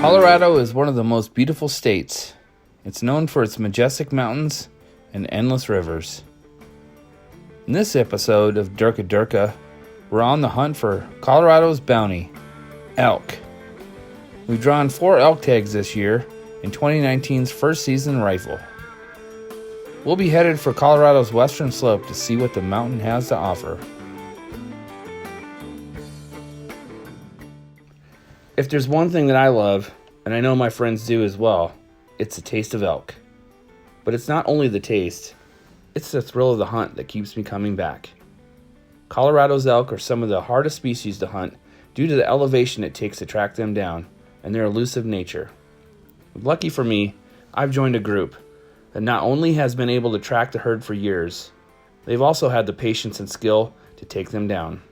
Colorado is one of the most beautiful states. It's known for its majestic mountains and endless rivers. In this episode of Durka Durka, we're on the hunt for Colorado's bounty, elk. We've drawn 4 elk tags this year in 2019's first season rifle. We'll be headed for Colorado's western slope to see what the mountain has to offer. If there's one thing that I love, and I know my friends do as well, it's the taste of elk. But it's not only the taste, it's the thrill of the hunt that keeps me coming back. Colorado's elk are some of the hardest species to hunt due to the elevation it takes to track them down and their elusive nature. Lucky for me, I've joined a group that not only has been able to track the herd for years, they've also had the patience and skill to take them down.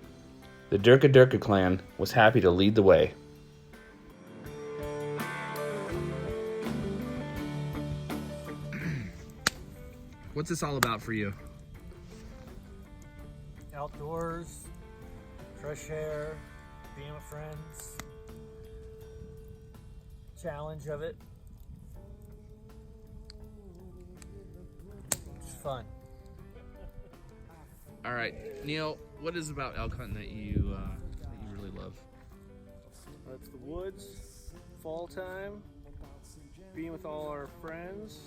The Durka Durka clan was happy to lead the way. What's this all about for you? Outdoors, fresh air, being with friends, challenge of it. It's fun. All right, Neil, what is about elk hunting that you really love? It's the woods, fall time, being with all our friends.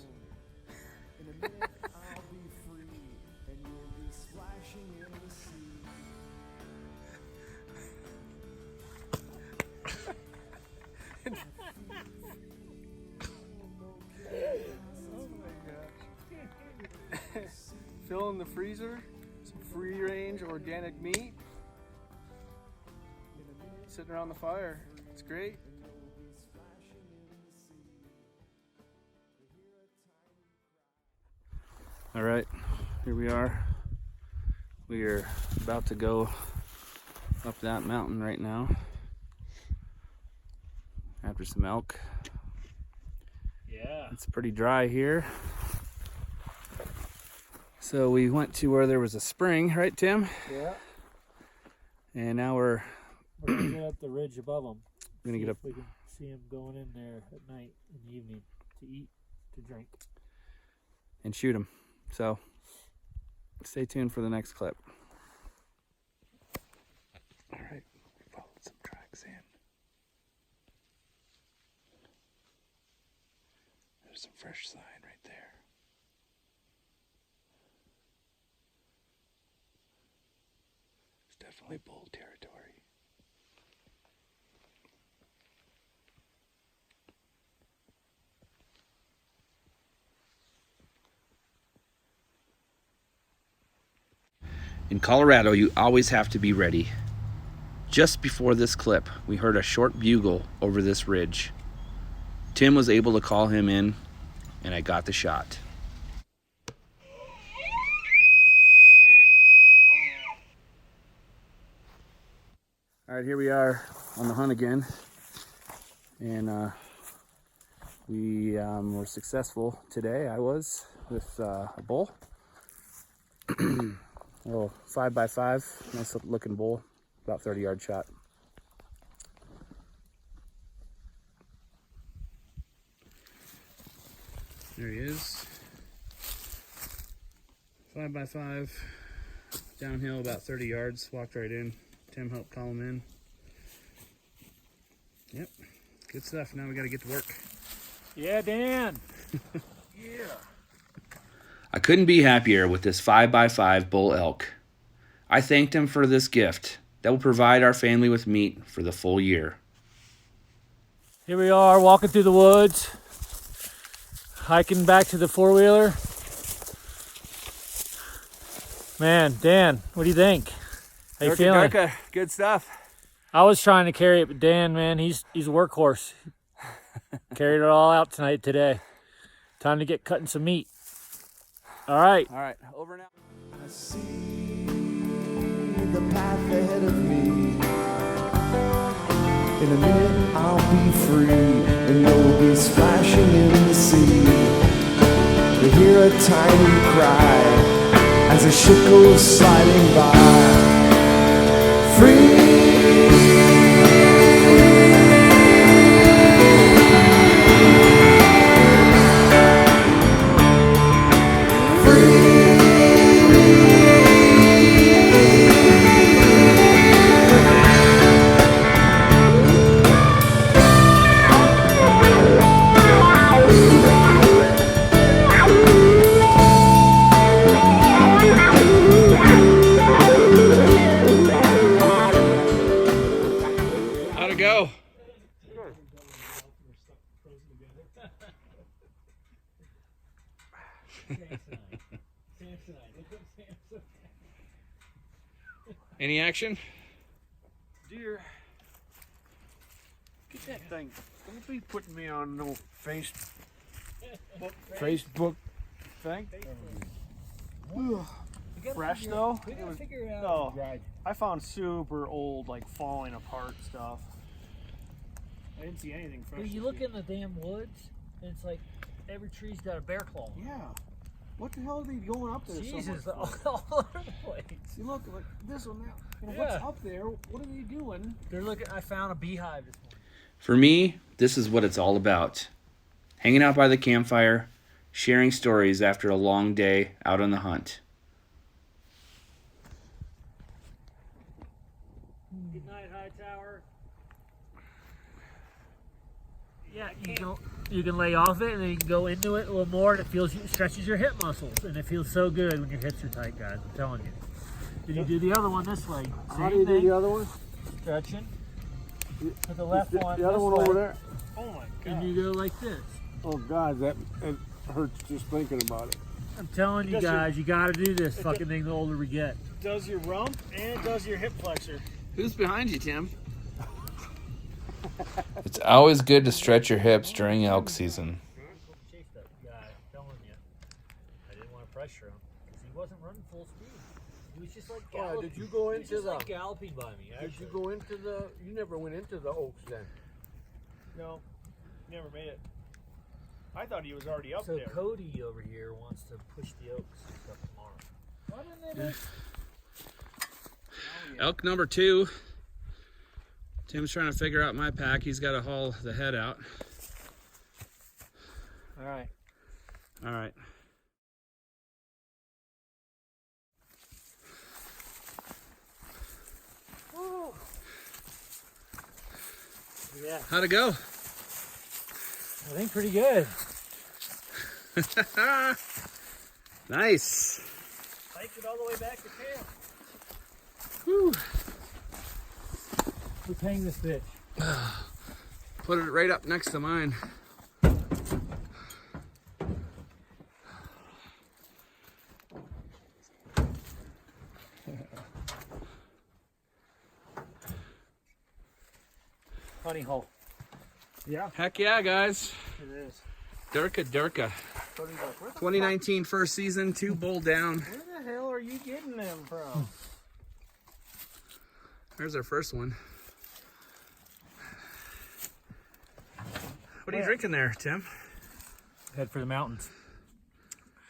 Fill in the freezer, some free range organic meat, sitting around the fire. It's great. All right, here we are. We are about to go up that mountain right now after some elk. Yeah. It's pretty dry here. So we went to where there was a spring, right, Tim? Yeah. And now we're gonna get up the ridge above them. gonna get up. We can see them going in there at night in the evening to eat, to drink. And shoot them. So stay tuned for the next clip. All right, we followed some tracks in. There's some fresh sign right there. It's definitely bull territory. In Colorado, you always have to be ready. Just before this clip, we heard a short bugle over this ridge. Tim was able to call him in, and I got the shot. All right, here we are on the hunt again, and we were successful today. I was with a bull. A little 5x5, nice looking bull, about 30-yard shot. There he is. 5x5, downhill about 30 yards, walked right in. Tim helped call him in. Yep, good stuff. Now we got to get to work. Yeah, Dan. Yeah. I couldn't be happier with this 5x5 bull elk. I thanked him for this gift that will provide our family with meat for the full year. Here we are walking through the woods, hiking back to the four-wheeler. Man, Dan, what do you think? How you feeling? Durka, good stuff. I was trying to carry it, but Dan, man, he's a workhorse. Carried it all out today. Time to get cutting some meat. All right. All right, over now. I see the path ahead of me. In a minute I'll be free, and you'll be splashing in the sea. You hear a tiny cry as a ship goes sliding by. Free. How'd it go? Any action? Deer. Get that thing. Don't be putting me on no Facebook thing. Fresh though? It was, no, I found super old, like falling apart stuff. I didn't see anything fresh. You look in the damn woods, and it's like every tree's got a bear claw. Yeah. What the hell are they going up there Jesus, so much all over the place. See, look, this one now. Well, Yeah. what's up there? What are they doing? They're looking. I found a beehive this morning. For me, this is what it's all about. Hanging out by the campfire, sharing stories after a long day out on the hunt. Good night, Hightower. Yeah, you can lay off it and then you can go into it a little more, and it stretches your hip muscles, and it feels so good when your hips are tight, guys. I'm telling you. Then you do the other one this way. How do you do the other one? Stretching. Put the left one. The other this one way, over there. Oh my and god. you go like this. Oh god, that it hurts just thinking about it. I'm telling you guys, you got to do this fucking thing the older we get. Does your rump and it does your hip flexor. Who's behind you, Tim? It's always good to stretch your hips during elk season. Chase that guy, I'm telling you. I didn't want to pressure him because he wasn't running full speed. He was just like galloping. Did you go He was into just the? like galloping by me. Did you go into the? You never went into the oaks then. No, never made it. I thought he was already up So there. Cody over here wants to push the oaks and stuff tomorrow. Why didn't they make? Elk number 2. Tim's trying to figure out my pack. He's got to haul the head out. All right. All right. Woo. Yeah, How'd it go? I think pretty good. Nice. Hiked it all the way back to camp. Whew. Let's hang this bitch. Put it right up next to mine. Honey hole. Yeah, Heck yeah, guys. it is. Durka. Where the 2019 first season, 2 bull down. Where the hell are you getting them from? There's our first one. What are you drinking there, Tim? Head for the mountains.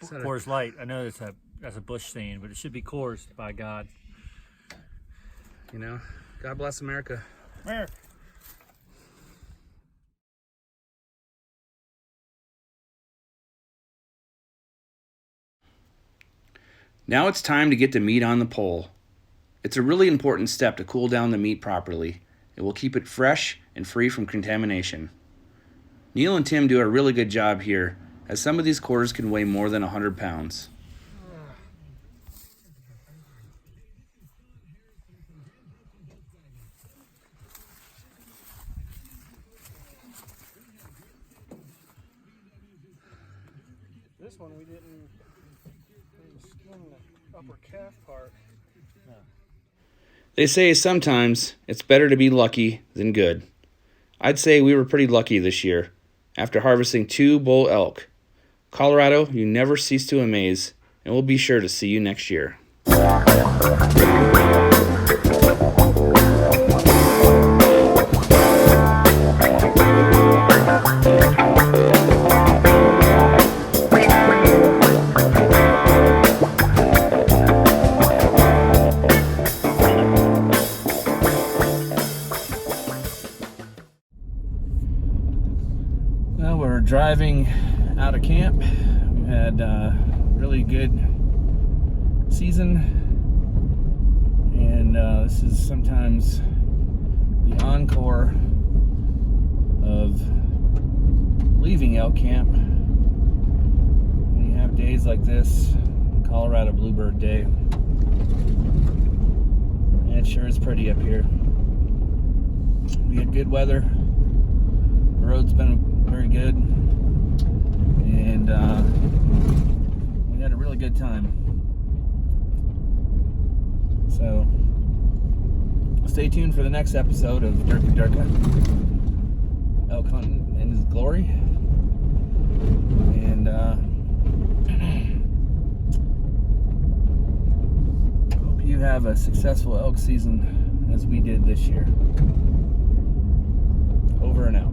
Is that a- Coors Light. I know that's a Bush thing, but it should be Coors, by God. You know, God bless America. Where? Now it's time to get the meat on the pole. It's a really important step to cool down the meat properly. It will keep it fresh and free from contamination. Neil and Tim do a really good job here, as some of these quarters can weigh more than 100 pounds. This one we didn't skin the upper calf part. They say sometimes it's better to be lucky than good. I'd say we were pretty lucky this year, after harvesting 2 bull elk. Colorado, you never cease to amaze, and we'll be sure to see you next year. Free. out of camp. We had a really good season, and this is sometimes the encore of leaving elk camp. When you have days like this, Colorado Bluebird Day, and it sure is pretty up here. We had good weather. The road's been very good, and we had a really good time. So stay tuned for the next episode of Durka Durka, elk hunting in his glory, and hope you have a successful elk season as we did this year. Over and out.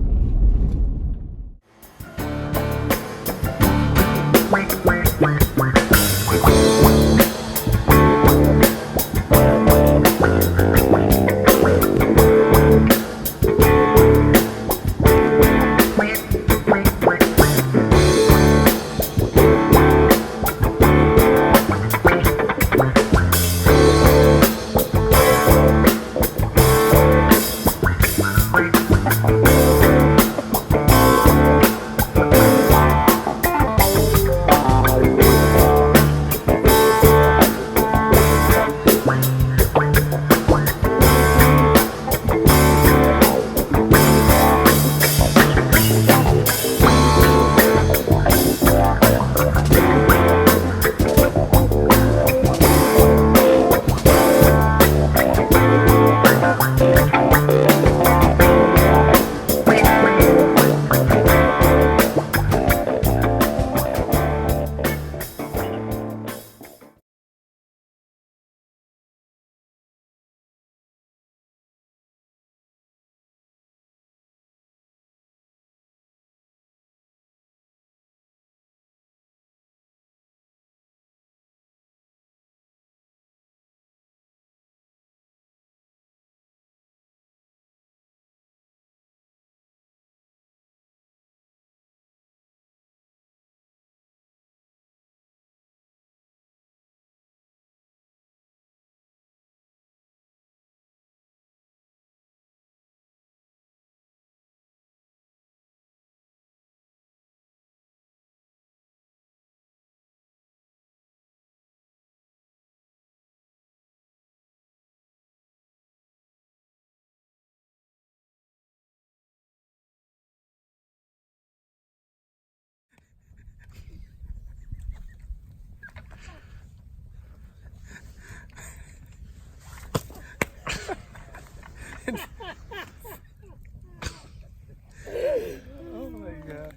Oh my gosh.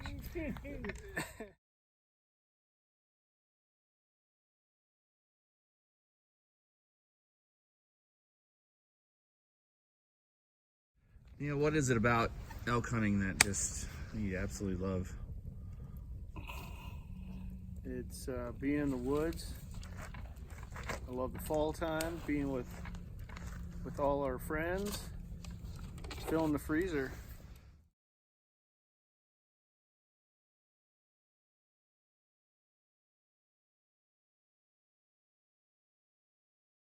You know, what is it about elk hunting that just you absolutely love? It's being in the woods. I love the fall time, being with all our friends, filling the freezer.